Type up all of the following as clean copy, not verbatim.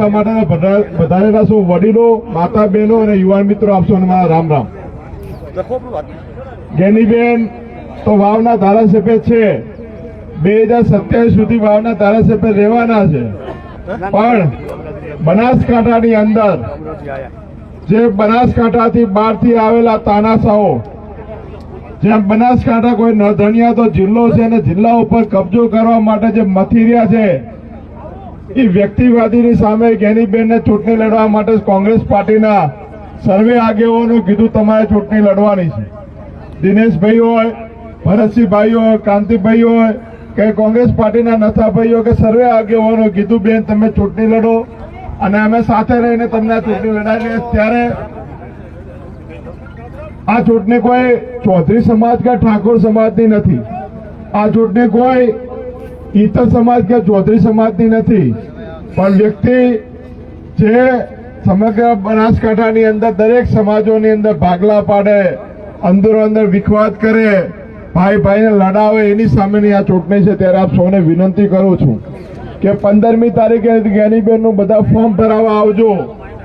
આપવા માટેના વધારેલા સૌ વડીલો, માતા બહેનો અને યુવાન મિત્રો આપશો અને મારા રામ રામ. ગેનીબેન તો વાવના ધારાસભ્ય છે, 2027 સુધી વાવના ધારાસભ્ય રહેવાના છે, પણ બનાસકાંઠાની અંદર જે બનાસકાંઠાથી બહારથી આવેલા તાનાશાહો, જેમ બનાસકાંઠા કોઈ નધણિયાતો જિલ્લો છે અને જિલ્લા ઉપર કબજો કરવા માટે જે મથી રહ્યા છે, એ વ્યક્તિવાદીની સામે ગેનીબેનને ચૂંટણી લડવા માટે કોંગ્રેસ પાર્ટીના સર્વે આગેવાનો કીધું તમારે ચૂંટણી લડવાની છે. દિનેશભાઈ હોય, ભરતસિંહભાઈ હોય, કાંતિભાઈ હોય કે કોંગ્રેસ પાર્ટીના નથાભાઈ હોય કે સર્વે આગેવાનો કીધું બેન તમે ચૂંટણી લડો અને અમે સાથે રહીને તમને આ ચૂંટણી લડાવીએ. ત્યારે આ ચૂંટણી કોઈ ચૌધરી સમાજ કે ઠાકોર સમાજની નથી. આ ચૂંટણી કોઈ ઈતર સમાજ કે ચૌધરી સમાજની નથી, પણ વ્યક્તિ જે સમગ્ર બનાસકાંઠાની અંદર દરેક સમાજોની અંદર ભાગલા પાડે, અંદરો અંદર વિખવાદ કરે, ભાઈ ભાઈને લડાવે, એની સામેની આ ચૂંટણી છે. ત્યારે આપ સૌને વિનંતી કરું છું કે 15મી તારીખે ગેનીબેનનું બધા ફોર્મ ભરાવા આવજો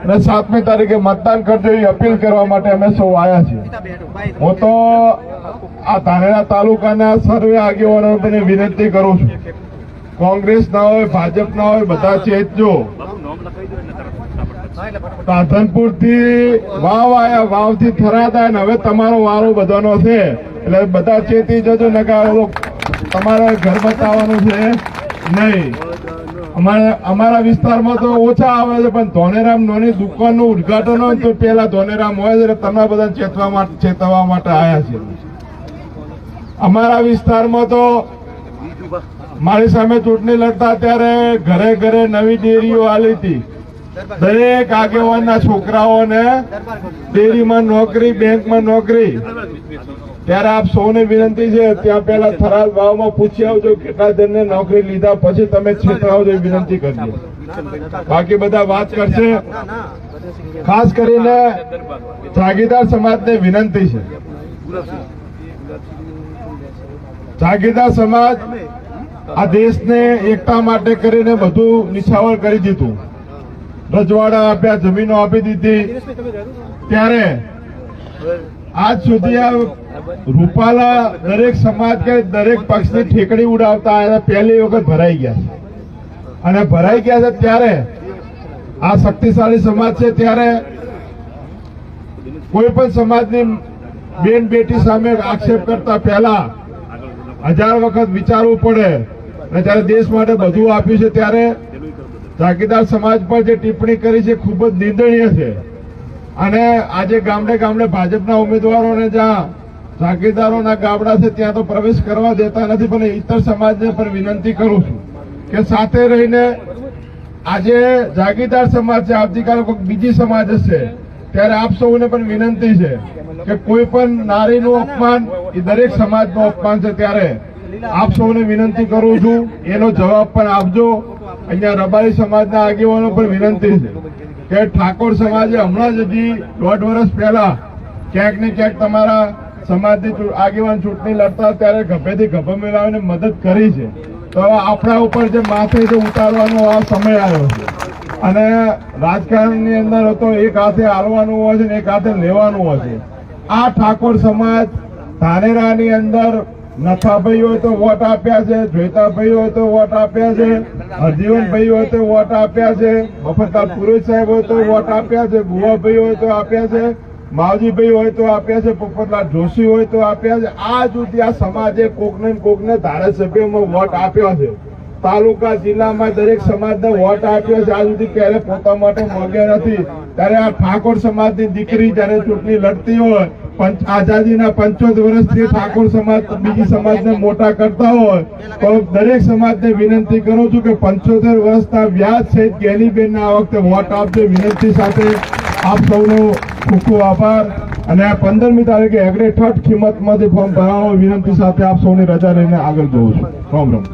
અને 7મી તારીખે મતદાન કરજો, એ અપીલ કરવા માટે અમે સૌ આવ્યા છીએ. હું તો આ ધાનેરા તાલુકાના સર્વે આગેવાનોને વિનંતી કરું છું, કોંગ્રેસ ના હોય, ભાજપ ના હોય, બધા ચેતજો. રાધનપુર થી વાવ આયા, વાવ થી થરાદ આયા, હવે તમારો વારો બધાનો છે, એટલે બધા ચેતી જજો ને તમારે ઘર બતાવવાનું છે નહીં. અમારા વિસ્તારમાં તો ઓછા આવે છે, પણ ધોનેરામ નાની દુકાનનું ઉદઘાટન હોય તો પેલા ધોનેરામ હોય છે, એટલે તમે બધા ચેતવવા માટે આવ્યા છે. અમારા વિસ્તારમાં તો મારી સામે ચૂંટણી લડતા ત્યારે ઘરે ઘરે નવી ડેરીઓ આલી હતી. દરેક આગેવાનના છોકરાઓને ડેરીમાં નોકરી, બેંકમાં નોકરી. ત્યારે આપ સૌને વિનંતી છે, ત્યાં પેલા થરાદ વાવમાં પૂછી આવજો કેટલા જણને નોકરી લીધા, પછી તમે છેતરાવજો, એ વિનંતી કરજો. બાકી બધા વાત કરશે. ખાસ કરીને જાગીરદાર સમાજને વિનંતી છે, જાગીરદાર સમાજ આ દેશને એકતા માટે કરીને બધું નિછાવર કરી દીધું, રજવાડા આપ્યા, જમીનો આપી દીધી. ત્યારે આજ સુધી આ રૂપાલા દરેક સમાજ કે દરેક પક્ષની ઠેકડી ઉડાવતા આવ્યા, પહેલી વખત ભરાઈ ગયા છે. અને ભરાઈ ગયા છે ત્યારે આ શક્તિશાળી સમાજ છે, ત્યારે કોઈ પણ સમાજની બેન બેટી સામે આક્ષેપ કરતા પહેલા 1000 વખત વિચારવું પડે. અને જયારે દેશ માટે બધું આપ્યું છે, ત્યારે જાગીરદાર સમાજ પર જે ટિપ્પણી કરી છે ખૂબ જ નિંદનીય છે. અને આજે ગામડે ગામડે ભાજપના ઉમેદવારોને જ્યાં જાગીરદારોના ગામડા છે ત્યાં તો પ્રવેશ કરવા દેતા નથી. પણ ઇતર સમાજને પણ વિનંતી કરું છું કે સાથે રહીને આજે જાગીરદાર સમાજ છે, આવતીકાલે કોઈ બીજી સમાજ હશે, ત્યારે આપ સૌને પણ વિનંતી છે કે કોઈ પણ નારીનું અપમાન એ દરેક સમાજનું અપમાન છે. ત્યારે આપ સૌને વિનંતી કરું છું, એનો જવાબ પણ આપજો. અહીંયા રબારી સમાજના આગેવાનો પણ વિનંતી છે કે ઠાકોર સમાજે હમણાં જ હજી 1.5 વર્ષ પહેલા ક્યાંક ને ક્યાંક તમારા સમાજની આગેવાન ચૂંટણી લડતા ત્યારે ગભેથી ગભા મેળવીને મદદ કરી છે. તો આપણા ઉપર જે માથે જે ઉતારવાનો આ સમય આવ્યો છે. અને રાજકારણની અંદર તો એક હાથે હાલવાનું હોય છે ને એક હાથે લેવાનું હોય છે. આ ઠાકોર સમાજ ધાનેરાની અંદર નથાભાઈ હોય તો વોટ આપ્યા છે, જોઈતાભાઈ હોય તો વોટ આપ્યા છે, હરજીવનભાઈ હોય તો વોટ આપ્યા છે, મફતલાલ પુરોહિત સાહેબ હોય તો વોટ આપ્યા છે, બુવાભાઈ હોય તો આપ્યા છે, માવજીભાઈ હોય તો આપ્યા છે, પોપટલાલ જોશી હોય તો આપ્યા છે. આ સુધી આ સમાજે કોકને ધારાસભ્યમાં વોટ આપ્યો છે. તાલુકા જિલ્લામાં દરેક સમાજને વોટ આપ્યો છે. આજ સુધી ક્યારે પોતા માટે માંગ્યા નથી. ત્યારે આ ઠાકોર સમાજની દીકરી જયારે ચૂંટણી લડતી હોય, આઝાદીના 75 વર્ષથી ઠાકોર સમાજ બીજી સમાજને મોટા કરતા હોય, તો દરેક સમાજને વિનંતી કરું છું કે 75 વર્ષના વ્યાજ સહિત ગેનીબેનને આ વખતે વોટ આપજો. વિનંતી સાથે આપ સૌનો ખૂબ ખૂબ આભાર. અને આ 15મી તારીખે એગ્રે ઠઠ કિંમતમાંથી ફોર્મ ભરાવો વિનંતી સાથે આપ સૌની રજા લઈને આગળ જવું છું. રામ રામ.